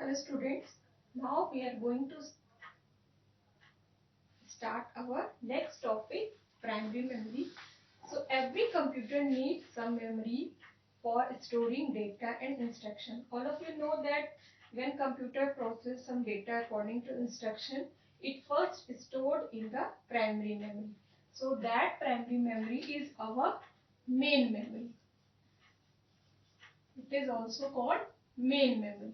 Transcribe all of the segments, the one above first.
Dear students, now we are going to start our next topic, primary memory. So every computer needs some memory for storing data and instruction. All of you know that when computer process some data according to instruction, it first stored in the primary memory. So that primary memory is our main memory. It is also called main memory.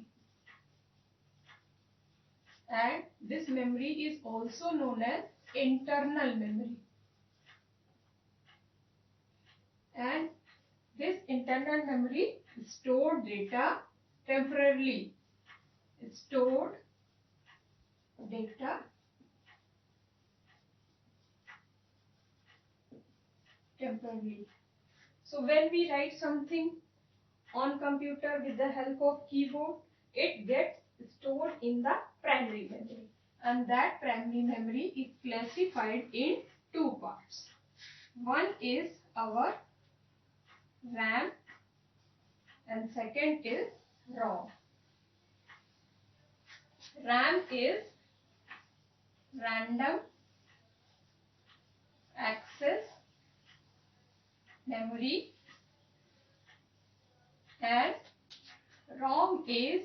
And this memory is also known as internal memory. And this internal memory stored data temporarily. Stored data temporarily. So when we write something on computer with the help of keyboard, it gets stored in the primary memory. And that primary memory is classified in two parts. One is our RAM and second is ROM. RAM is random access memory and ROM is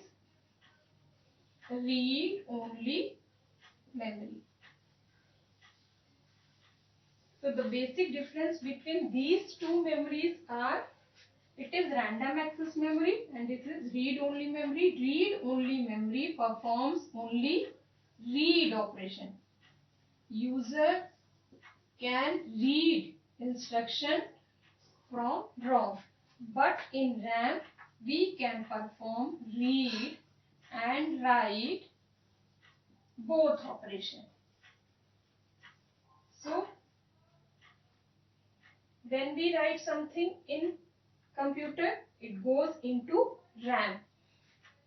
read only memory. So the basic difference between these two memories are, it is random access memory and it is read only memory. Read only memory performs only read operation. User can read instruction from ROM, but in RAM we can perform read and write both operations. So when we write something in computer, it goes into RAM.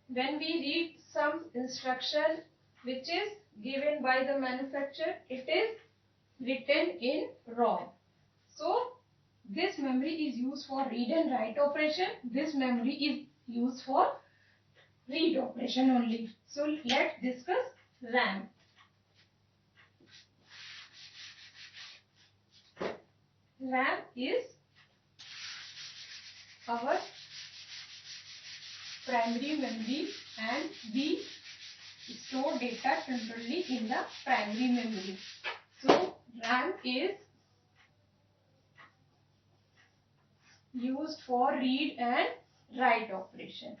When we read some instruction which is given by the manufacturer, it is written in ROM. So this memory is used for read and write operation. This memory is used for read operation only. So let's discuss RAM. RAM is our primary memory and we store data temporarily in the primary memory. So RAM is used for read and write operation.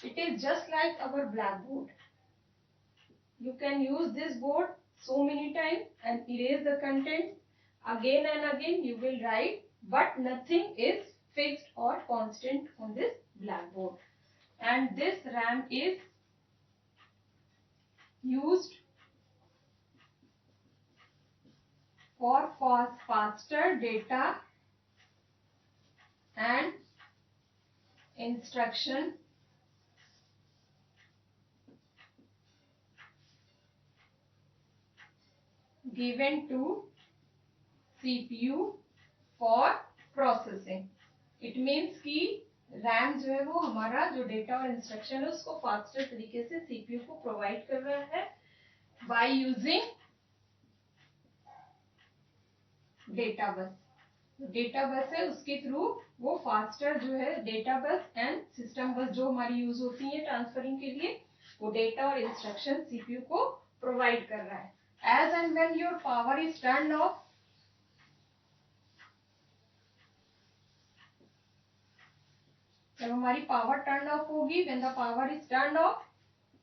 It is just like our blackboard. You can use this board so many times and erase the content again and again. You will write, but nothing is fixed or constant on this blackboard. And this RAM is used for faster data and instruction given to CPU for processing. It means कि RAM जो है वो हमारा जो data और instruction है उसको faster तरीके से CPU को प्रोवाइड कर रहा है by using data bus. Data bus है उसके थ्रू वो फास्टर जो है डेटा बस एंड सिस्टम बस जो हमारी यूज होती है ट्रांसफरिंग के लिए, वो डेटा और इंस्ट्रक्शन सीपीयू को प्रोवाइड कर रहा है. As and when your power is turn off, जब हमारी पावर टर्न ऑफ होगी, when the power is turn off,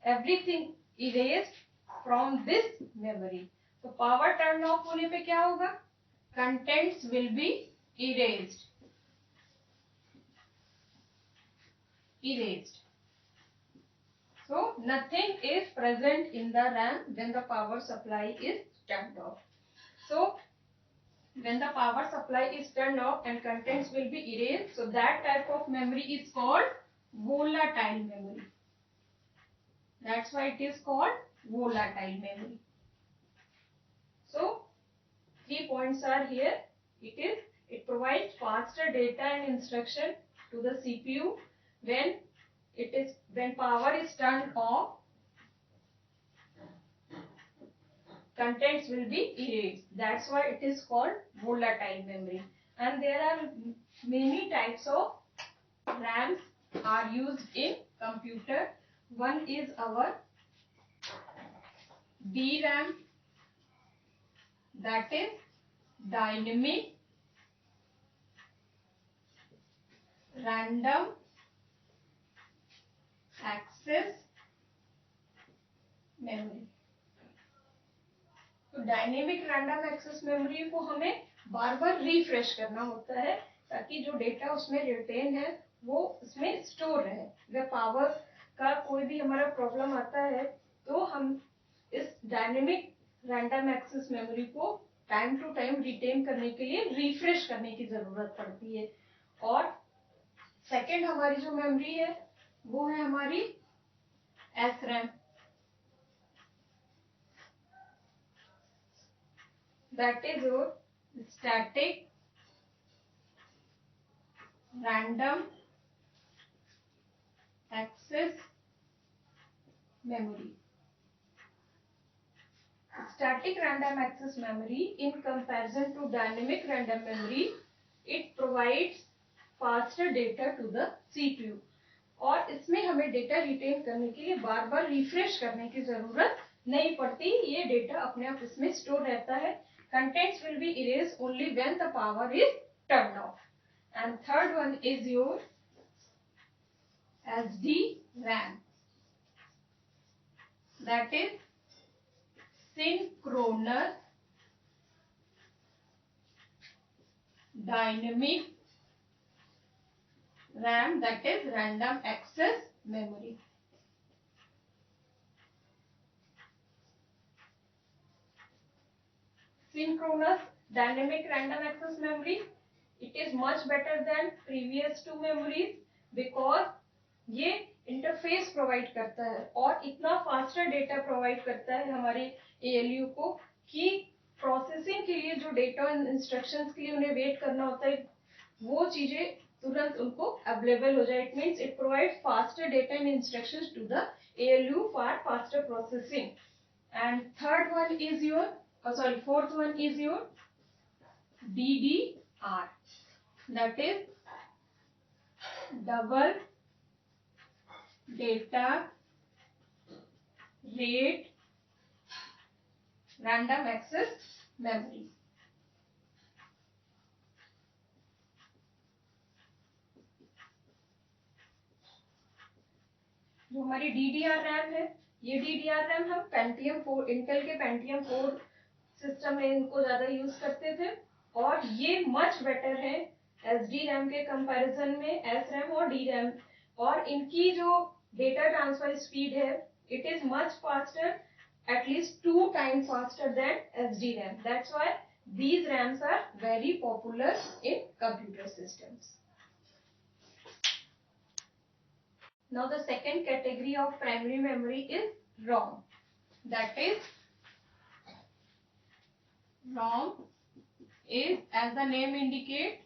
everything erased from this memory. तो पावर टर्न ऑफ होने पे क्या होगा? Contents will be erased. So nothing is present in the RAM when the power supply is turned off. So when the power supply is turned off and contents will be erased, so that type of memory is called volatile memory. That's why it is called volatile memory. So 3 points are here. It provides faster data and instruction to the CPU when power is turned off, contents will be erased. That's why it is called volatile memory. And there are many types of RAMs are used in computer. One is our DRAM, that is dynamic random access memory. तो dynamic random access memory को हमें बार बार refresh करना होता है ताकि जो data उसमें retain है वो उसमें स्टोर रहे. अगर पावर का कोई भी हमारा प्रॉब्लम आता है तो हम इस डायनेमिक रैंडम एक्सेस मेमोरी को टाइम टू टाइम रिटेन करने के लिए रिफ्रेश करने की जरूरत पड़ती है. और सेकेंड हमारी जो मेमोरी है वो है हमारी SRAM, that is your static random access memory. Static random access memory, in comparison to dynamic random memory, it provides faster data to the CPU. और इसमें हमें डेटा रिटेन करने के लिए बार बार रिफ्रेश करने की जरूरत नहीं पड़ती. ये डेटा अपने आप इसमें स्टोर रहता है. Contents will be erased only when the power is turned off. And third one is your SDRAM, that is synchronous dynamic RAM, that is random access memory. Synchronous dynamic random access memory, it is much better than previous two memories because ये interface provide करता है और इतना faster data provide करता है हमारे ALU को कि प्रोसेसिंग के लिए जो डेटा इंस्ट्रक्शंस के लिए उन्हें वेट करना होता है वो चीजें तुरंत उनको अवेलेबल हो जाए. It means it provide faster data and instructions to the ALU for faster processing. And third one is your fourth one is your DDR, that is double data rate random access memory. जो हमारी DDR RAM है, ये DDR RAM हम Pentium 4 Intel के Pentium 4 system में इनको ज्यादा use करते थे और ये मच बेटर है SDRAM के कंपैरिजन में SRAM और DRAM. और इनकी जो डेटा ट्रांसफर स्पीड है it is much faster, at least 2 times faster than SDRAM. That's why these RAMs are very popular in computer systems. Now the second category of primary memory is ROM. That is ROM is, as the name indicates,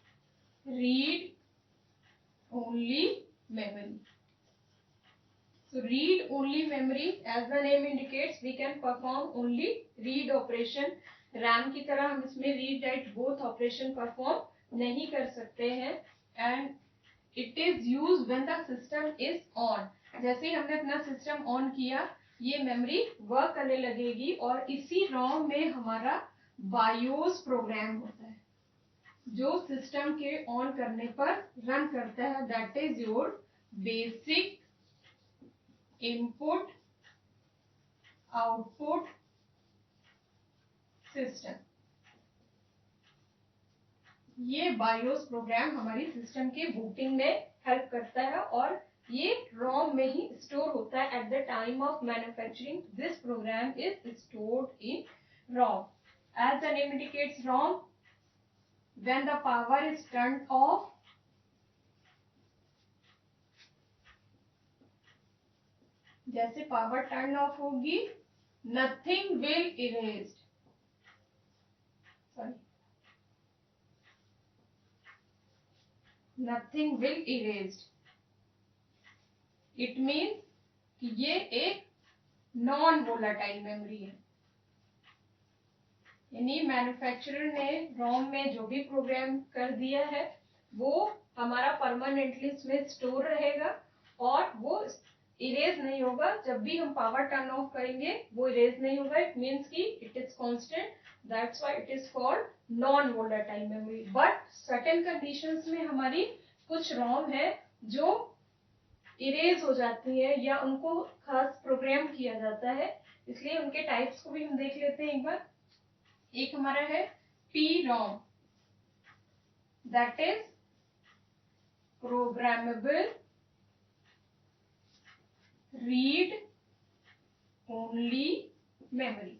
read only memory. So read only memory, as the name indicates, we can perform only read operation. RAM की तरह हम इसमें read write both operation perform नहीं कर सकते हैं. And it is used when the system is on. जैसे हमने अपना सिस्टम ऑन किया ये मेमोरी वर्क करने लगेगी और इसी ROM में हमारा BIOS प्रोग्राम होता है जो सिस्टम के ऑन करने पर रन करता है. That is your basic input output system. ये BIOS प्रोग्राम हमारी सिस्टम के बूटिंग में हेल्प करता है और ये ROM में ही स्टोर होता है. At the time of manufacturing this program is stored in ROM. As the name indicates, ROM, when the power is turned off, जैसे पावर टर्न ऑफ होगी nothing will erased. Sorry, nothing will erased. It means कि ये एक non volatile memory है, यानी manufacturer ने रोम में जो भी प्रोग्राम कर दिया है वो हमारा परमानेंटली इसमें स्टोर रहेगा और वो इरेज नहीं होगा। जब भी हम पावर टर्न ऑफ करेंगे वो इरेज नहीं होगा। इट मीन्स कि it is constant, that's why it is called non volatile memory. But certain conditions में हमारी कुछ रोम है जो इरेज हो जाती है या उनको खास प्रोग्राम किया जाता है, इसलिए उनके टाइप्स को भी हम देख लेते हैं एक बार। एक हमारा है P ROM, that is programmable read only memory.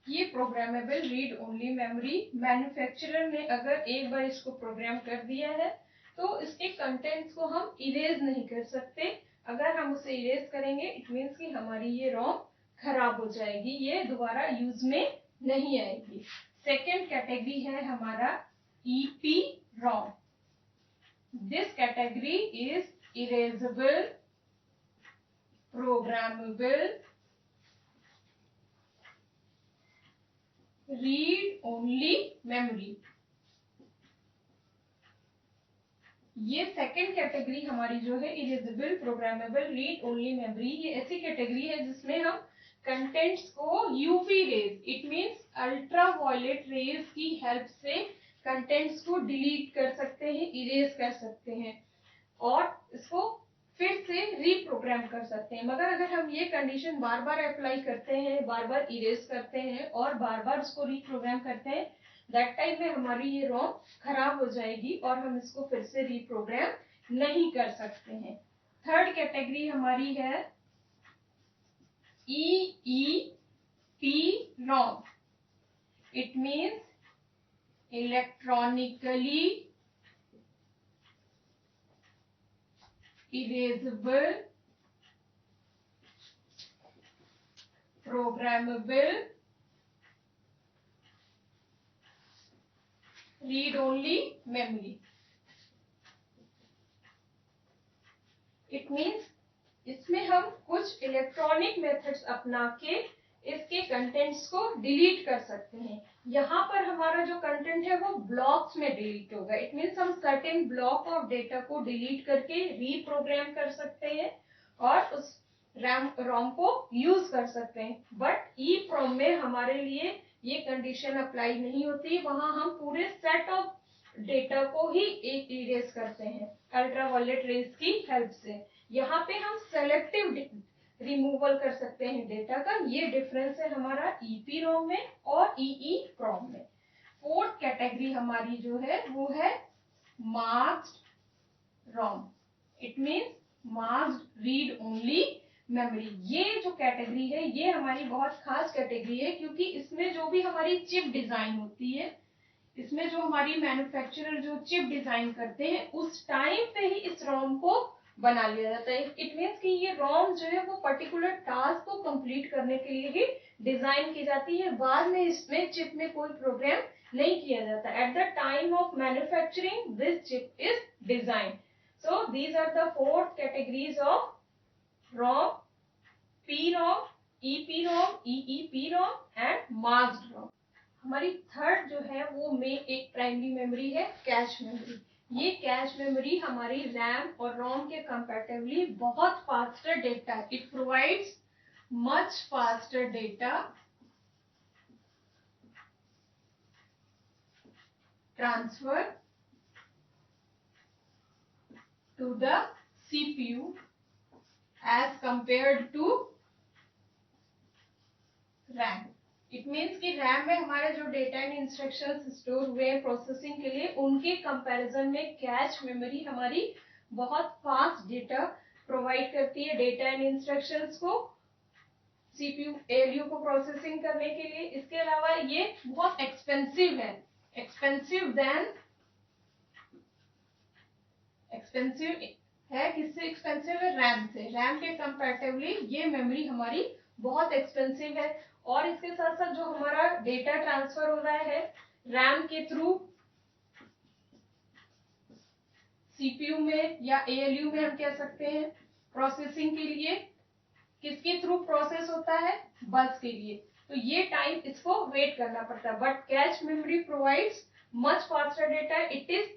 ये programmable read only memory, manufacturer ने अगर एक बार इसको प्रोग्राम कर दिया है तो इसके कंटेंट्स को हम इरेज नहीं कर सकते। अगर हम उसे इरेज करेंगे इट मीन्स कि हमारी ये रोम खराब हो जाएगी, ये दोबारा यूज में नहीं आएगी। सेकेंड कैटेगरी है हमारा EPROM. This category is erasable programmable read only memory. ये सेकेंड कैटेगरी हमारी जो है erasable programmable read only memory, ये ऐसी कैटेगरी है जिसमें हम कंटेंट्स को UV rays, it means ultraviolet rays की हेल्प से कंटेंट्स को डिलीट कर सकते हैं, इरेज कर सकते हैं और इसको फिर से रीप्रोग्राम कर सकते हैं। मगर अगर हम ये कंडीशन बार बार अप्लाई करते हैं, बार बार इरेज करते हैं और बार बार इसको रीप्रोग्राम करते हैं, दैट टाइम में हमारी ये रोम खराब हो जाएगी और हम इसको फिर से रीप्रोग्राम नहीं कर सकते हैं। थर्ड कैटेगरी हमारी है EEP ROM. It means electronically erasable programmable read only memory. It means इसमें हम कुछ इलेक्ट्रॉनिक मेथड्स अपना के इसके कंटेंट्स को डिलीट कर सकते हैं। यहाँ पर हमारा जो कंटेंट है वो ब्लॉक्स में डिलीट होगा। इट मीन्स हम सर्टेन ब्लॉक ऑफ डेटा को डिलीट करके रीप्रोग्राम कर सकते हैं और उस रोम को यूज कर सकते हैं। बट EEPROM में हमारे लिए ये कंडीशन अप्लाई नहीं होती, वहां हम पूरे सेट ऑफ डेटा को ही एक इरेज करते हैं अल्ट्रावायलेट रेज की हेल्प से। यहाँ पे हम सेलेक्टिव रिमूवल कर सकते हैं डेटा का। ये डिफरेंस है हमारा EEPROM में और EEPROM में। फोर्थ कैटेगरी हमारी जो है वो है masked ROM. It means masked read only memory. ये जो कैटेगरी है ये हमारी बहुत खास कैटेगरी है, क्योंकि इसमें जो भी हमारी चिप डिजाइन होती है, इसमें जो हमारी मैन्युफैक्चरर जो चिप डिजाइन करते हैं उस टाइम पे ही इस रोम को बना लिया जाता है। इट मीन्स कि ये रोम जो है वो पर्टिकुलर टास्क को कंप्लीट करने के लिए ही डिजाइन की जाती है। बाद में इसमें चिप में कोई प्रोग्राम नहीं किया जाता। At the time of manufacturing this chip is design. So these are the fourth categories of ROM: PROM, EEPROM, EEPROM and masked ROM. हमारी थर्ड जो है वो में एक प्राइमरी मेमोरी है कैश मेमोरी। ये कैश मेमोरी हमारी रैम और रोम के कंपैरेटिवली बहुत faster data, it provides much faster data transfer to the CPU as compared to RAM. It means कि रैम में हमारे जो डेटा एंड इंस्ट्रक्शंस स्टोर हुए हैं प्रोसेसिंग के लिए, उनके कंपैरिजन में कैश मेमोरी हमारी बहुत फास्ट डेटा प्रोवाइड करती है डेटा एंड इंस्ट्रक्शंस को CPU ALU को प्रोसेसिंग करने के लिए। इसके अलावा ये बहुत एक्सपेंसिव है, एक्सपेंसिव है। किससे एक्सपेंसिव है? रैम से। रैम के कंपैरेटिवली ये मेमोरी हमारी बहुत एक्सपेंसिव है। और इसके साथ साथ जो हमारा डेटा ट्रांसफर हो रहा है रैम के थ्रू सीपीयू में या एएलयू में हम कह सकते हैं प्रोसेसिंग के लिए किसके थ्रू प्रोसेस होता है, बस के लिए, तो ये टाइम इसको वेट करना पड़ता है। But cache memory provides much faster data, it is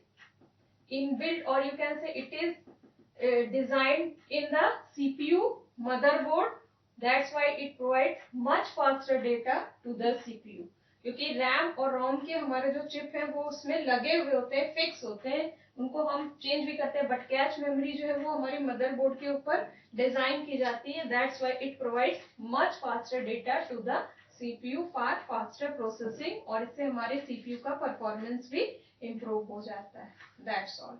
inbuilt or you can say it is designed in the CPU motherboard, that's why it provides much faster data to the CPU, क्योंकि RAM और ROM के हमारे जो chip है वो उसमें लगे हुए होते हैं, फिक्स होते हैं, उनको हम चेंज भी करते हैं, बट कैच मेमोरी जो है वो हमारी मदरबोर्ड के ऊपर डिजाइन की जाती है, that's why it provides much faster data to the CPU for faster processing, और इससे हमारे सीपीयू का परफॉर्मेंस भी इम्प्रूव हो जाता है। That's all.